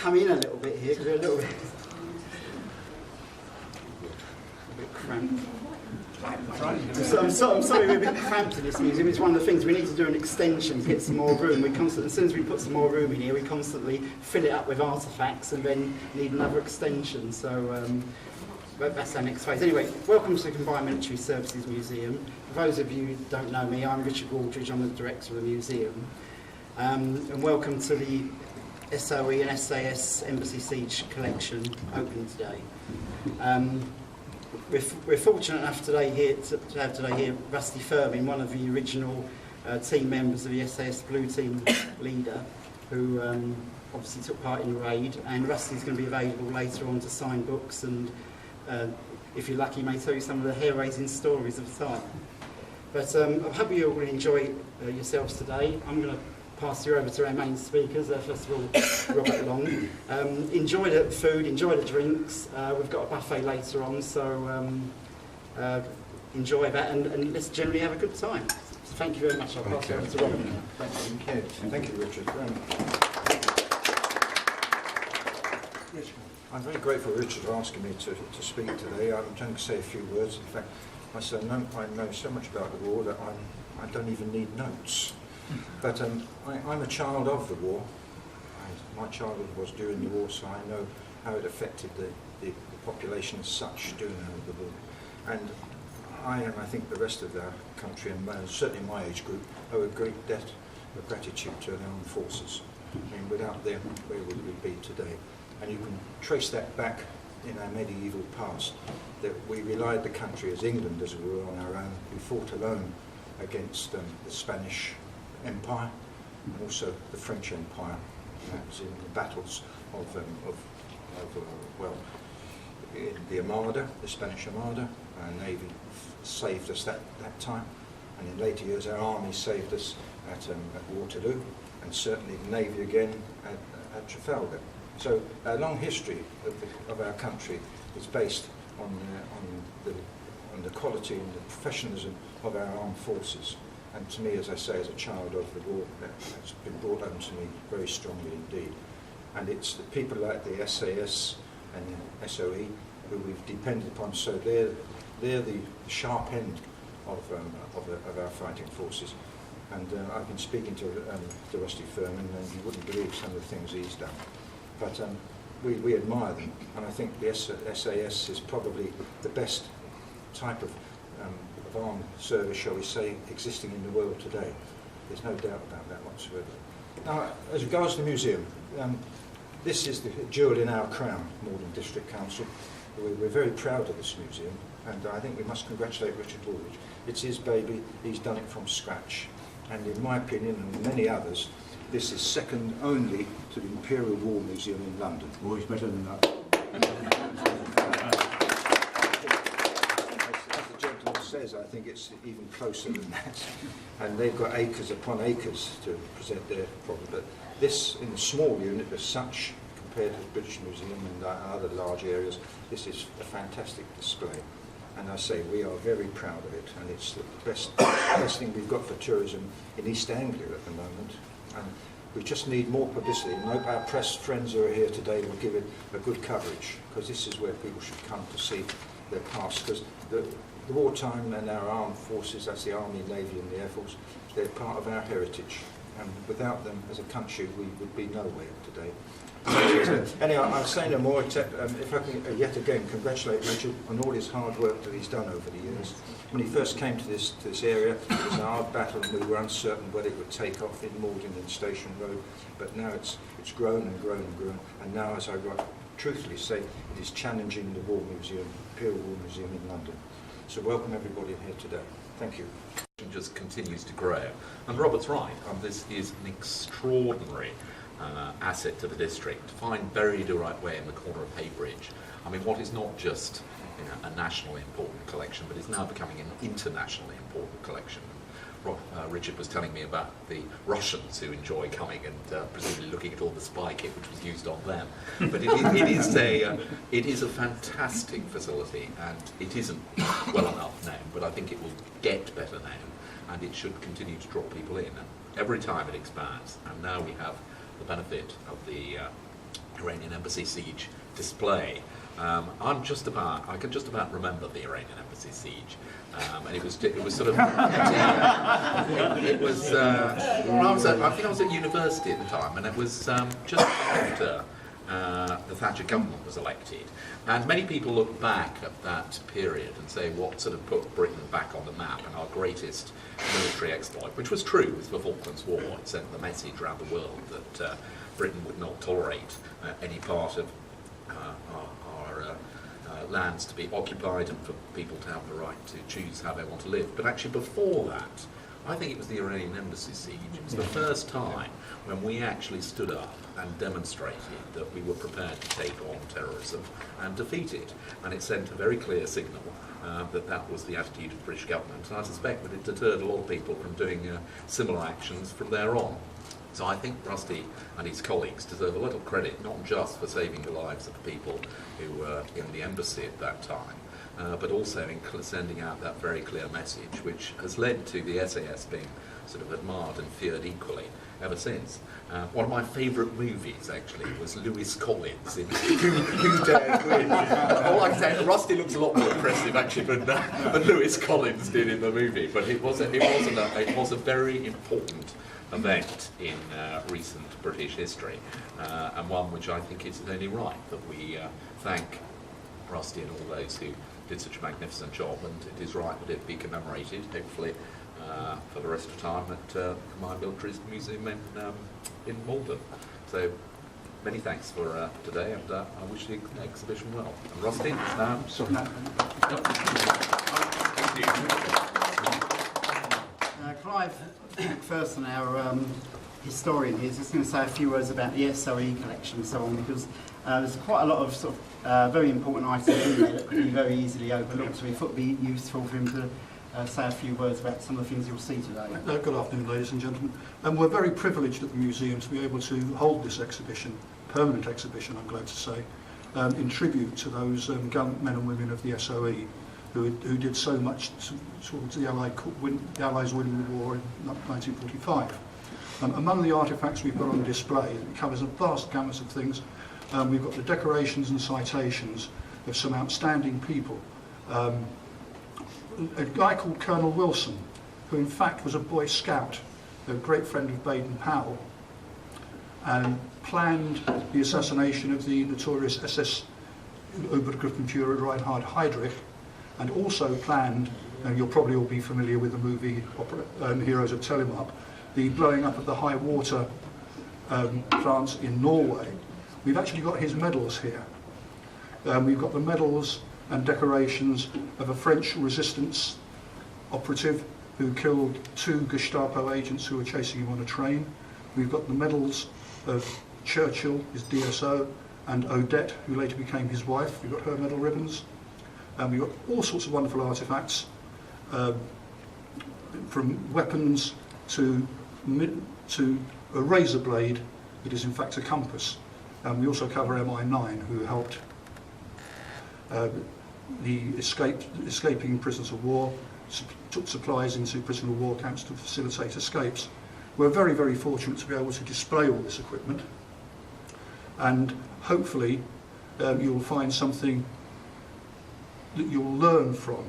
come in a little bit here because we're a little bit cramped. I'm sorry we're a bit cramped in this museum. It's one of the things we need to do an extension to get some more room. As soon as we put some more room in here, we constantly fill it up with artefacts and then need another extension. So that's our next phase. Anyway, welcome to the Combined Military Services Museum. For those of you who don't know me, I'm Richard Woodbridge. I'm the director of the museum. And welcome to the SOE and SAS Embassy Seige collection opening today. We're fortunate enough today here to have today here Rusty Firmin, one of the original team members of the SAS Blue Team leader, who obviously took part in the raid. And Rusty's going to be available later on to sign books and, if you're lucky, may tell you some of the hair-raising stories of the time. But I hope you all will enjoy yourselves today. I'm going to pass you over to our main speakers. First of all, Robert Long. Enjoy the food, enjoy the drinks. We've got a buffet later on, so enjoy that and let's generally have a good time. So thank you very much. I'll pass you over to Robert. Thank you. Thank you, Richard. I'm very grateful, Richard, for asking me to speak today. I'm going to say a few words. In fact, I know so much about the war that I don't even need notes. But I'm a child of the war. My childhood was during the war, so I know how it affected the population as such during the war. And I think the rest of the country, and certainly my age group, owe a great debt of gratitude to the armed forces. I mean, without them, where would we be today? And you can trace that back in our medieval past, that we relied the country as England, as we were on our own. We fought alone against the Spanish Empire and also the French Empire. That was in the battles of in the Armada, the Spanish Armada. Our Navy saved us that time, and in later years our Army saved us at Waterloo, and certainly the Navy again at Trafalgar. So a long history of our country is based on the quality and the professionalism of our armed forces. And to me, as I say, as a child of the war, that's been brought home to me very strongly indeed. And it's the people like the SAS and the SOE who we've depended upon. So they're the sharp end of our fighting forces. And I've been speaking to Rusty Firmin, and you wouldn't believe some of the things he's done. But we admire them, and I think the SAS is probably the best type of armed service, shall we say, existing in the world today. There's no doubt about that whatsoever. Now, as regards to the museum, this is the jewel in our crown, Maldon District Council. We're very proud of this museum, and I think we must congratulate Richard Woodbridge. It's his baby, he's done it from scratch. And in my opinion, and many others, this is second only to the Imperial War Museum in London. Always better than that. As the gentleman says, I think it's even closer than that. And they've got acres upon acres to present their problem. But this, in the small unit as such, compared to the British Museum and other large areas, this is a fantastic display. And I say we are very proud of it, and it's the best thing we've got for tourism in East Anglia at the moment. And we just need more publicity, and I hope our press friends who are here today will give it a good coverage, because this is where people should come to see their past. Because the wartime and our armed forces, that's the Army, Navy and the Air Force, they're part of our heritage, and without them as a country we would be nowhere today. Anyway, I'll say no more, except if I can yet again congratulate Richard on all his hard work that he's done over the years. When he first came to this area, it was a hard battle, and we were uncertain whether it would take off in Maldon and Station Road. But now it's grown and grown and grown, and now, as I truthfully say, it is challenging the War Museum, Imperial War Museum in London. So welcome everybody here today. Thank you. It just continues to grow, and Robert's right. This is an extraordinary asset to the district, find buried the right way in the corner of Heybridge. I mean, what is not just a nationally important collection, but is now becoming an internationally important collection. Richard was telling me about the Russians who enjoy coming and presumably looking at all the spy kit which was used on them. But it is a fantastic facility, and it isn't well enough now, but I think it will get better now, and it should continue to draw people in. And every time it expands, and now we have the benefit of the Iranian Embassy Siege display. I can just about remember the Iranian Embassy Siege, and it was sort of. It was. I think I was at university at the time, and it was just after the Thatcher government was elected, and many people look back at that period and say what sort of put Britain back on the map and our greatest military exploit, which was true with the Falklands War. It sent the message around the world that Britain would not tolerate any part of our lands to be occupied and for people to have the right to choose how they want to live. But actually before that, I think it was the Iranian Embassy Siege. It was the first time when we actually stood up and demonstrated that we were prepared to take on terrorism and defeat it. And it sent a very clear signal that that was the attitude of the British government. And I suspect that it deterred a lot of people from doing similar actions from there on. So I think Rusty and his colleagues deserve a little credit, not just for saving the lives of the people who were in the embassy at that time, but also in sending out that very clear message, which has led to the SAS being sort of admired and feared equally ever since. One of my favourite movies, actually, was Lewis Collins in Who Dares Win? All I can say, Rusty looks a lot more impressive, actually, than Lewis Collins did in the movie, but it was a very important event in recent British history, and one which I think is only right that we thank Rusty and all those who did such a magnificent job, and it is right that it be commemorated, hopefully, for the rest of the time at the Combined Militaries Museum in Maldon. So, many thanks for today, and I wish the exhibition well. And Rusty, Clive McPherson, our historian here, is just going to say a few words about the SOE collection and so on, because there's quite a lot of sort of very important items in there that could be very easily overlooked, so we thought it would be useful for him to say a few words about some of the things you'll see today. Good afternoon, ladies and gentlemen. We're very privileged at the museum to be able to hold this exhibition, permanent exhibition, I'm glad to say, in tribute to those gallant men and women of the SOE who did so much towards the Allies winning the war in 1945. Among the artefacts we've got on display, it covers a vast gamut of things. We've got the decorations and citations of some outstanding people. A guy called Colonel Wilson, who in fact was a Boy Scout, a great friend of Baden-Powell, and planned the assassination of the notorious SS Obergruppenführer Reinhard Heydrich, and also planned, and you'll probably all be familiar with the movie Heroes of Telemark, the blowing up of the high water plants in Norway. We've actually got his medals here. We've got the medals and decorations of a French resistance operative who killed 2 Gestapo agents who were chasing him on a train. We've got the medals of Churchill, his DSO, and Odette, who later became his wife. We've got her medal ribbons. We've got all sorts of wonderful artefacts, from weapons to a razor blade that is in fact a compass. We also cover MI9, who helped the escaping prisoners of war, took supplies into prisoner of war camps to facilitate escapes. We're very, very fortunate to be able to display all this equipment, and hopefully you'll find something that you'll learn from.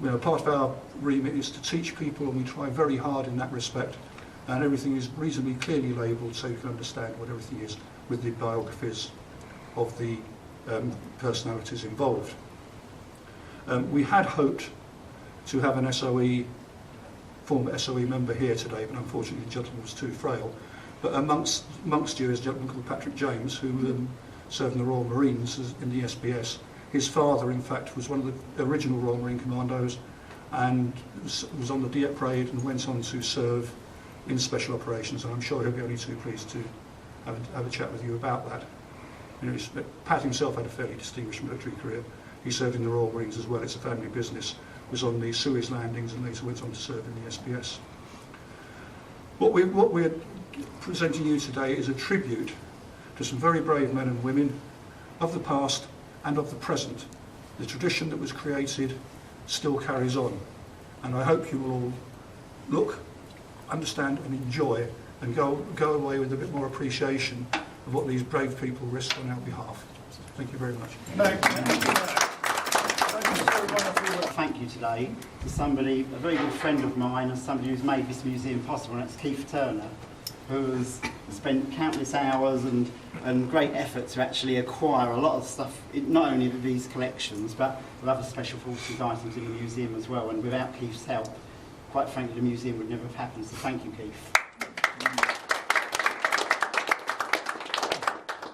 You know, part of our remit is to teach people, and we try very hard in that respect, and everything is reasonably clearly labelled so you can understand what everything is, with the biographies of the personalities involved. We had hoped to have an former SOE member here today, but unfortunately the gentleman was too frail. But amongst you is a gentleman called Patrick James, who served in the Royal Marines in the SBS. His father, in fact, was one of the original Royal Marine Commandos, and was on the Dieppe parade and went on to serve in special operations, and I'm sure he'll be only too pleased to have a chat with you about that. You know, Pat himself had a fairly distinguished military career. He served in the Royal Marines as well. It's a family business. Was on the Suez landings and later went on to serve in the SBS. What we're presenting you today is a tribute to some very brave men and women of the past and of the present. The tradition that was created still carries on, and I hope you will all look, understand and enjoy, and go away with a bit more appreciation of what these brave people risked on our behalf. Thank you very much. Thank you today to somebody, a very good friend of mine, and somebody who's made this museum possible, and that's Keith Turner, who has spent countless hours and great effort to actually acquire a lot of stuff, not only of these collections, but of other special forces items in the museum as well. And without Keith's help, quite frankly, the museum would never have happened. So thank you, Keith.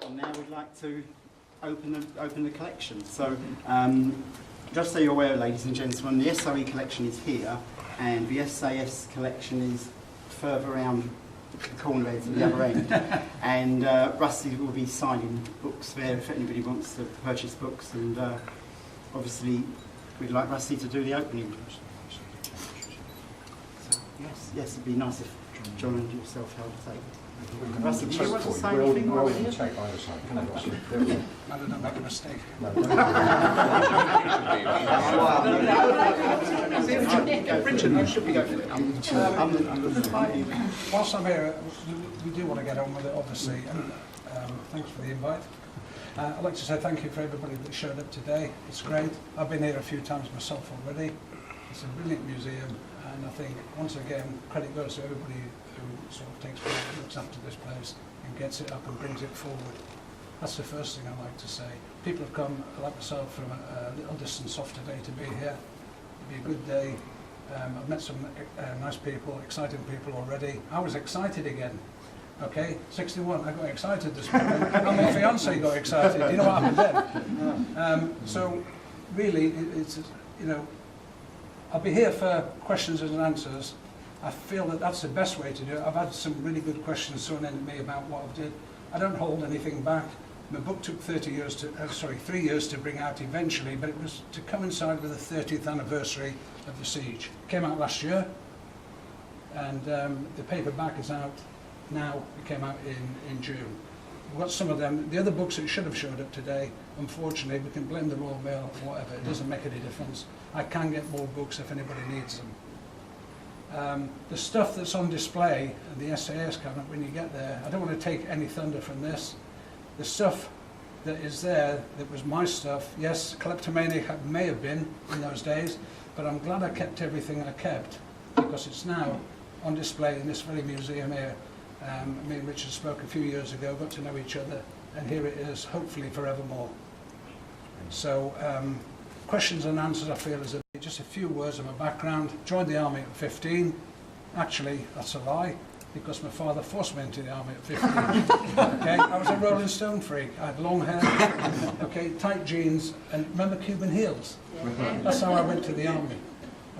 And now we'd like to open the collection. So, just so you're aware, ladies and gentlemen, the SRE collection is here, and the SAS collection is further around the corner there to the other end. And Rusty will be signing books there if anybody wants to purchase books. And obviously, we'd like Rusty to do the opening. So, yes, it'd be nice if John and yourself held a take. Rusty, do you want to say anything? We'll take either side. I don't make a mistake. Richard, you should be going. Whilst I'm here, we do want to get on with it, obviously, and thanks for the invite. I'd like to say thank you for everybody that showed up today. It's great. I've been here a few times myself already. It's a brilliant museum, and I think, once again, credit goes to everybody who sort of takes part and looks after this place and gets it up and brings it forward. That's the first thing I'd like to say. People have come, like myself, from a little distance off today to be here. It'll be a good day. I've met some nice people, exciting people already. I was excited again. Okay, 61, I got excited this morning. And my fiance got excited. You know what happened then? So, really, it's, you know, I'll be here for questions and answers. I feel that that's the best way to do it. I've had some really good questions thrown in at me about what I did. I don't hold anything back. My book took 3 years to bring out eventually, but it was to coincide with the 30th anniversary of the siege. It came out last year, and the paperback is out now. It came out in June. We've got some of them. The other books that should have showed up today, unfortunately, we can blame the Royal Mail or whatever. It doesn't make any difference. I can get more books if anybody needs them. The stuff that's on display in the SAS cabinet when you get there, I don't want to take any thunder from this. The stuff that is there, that was my stuff, yes, kleptomania may have been in those days, but I'm glad I kept everything I kept, because it's now on display in this very museum here. Me and Richard spoke a few years ago, got to know each other, and here it is, hopefully forevermore. So, questions and answers, I feel, is just a few words of my background. Joined the army at 15. Actually, that's a lie, because my father forced me into the army at 15. Okay, I was a Rolling Stone freak. I had long hair, okay, tight jeans, and remember Cuban heels? That's how I went to the army.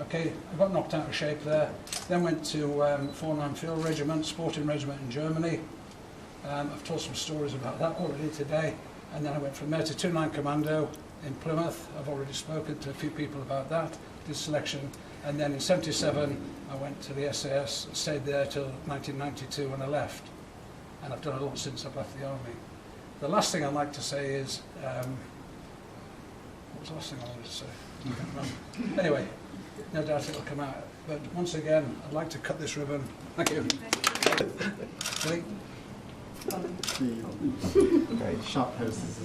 Okay, I got knocked out of shape there. Then went to 49 Field Regiment, sporting regiment in Germany. I've told some stories about that already today. And then I went from there to 29 Commando in Plymouth. I've already spoken to a few people about that, this selection. And then in 77, I went to the SAS, stayed there till 1992 when I left. And I've done a lot since I've left the army. The last thing I'd like to say is, what was the last thing I wanted to say? I can't remember. Anyway, no doubt it'll come out. But once again, I'd like to cut this ribbon. Thank you. Okay, sharp posters.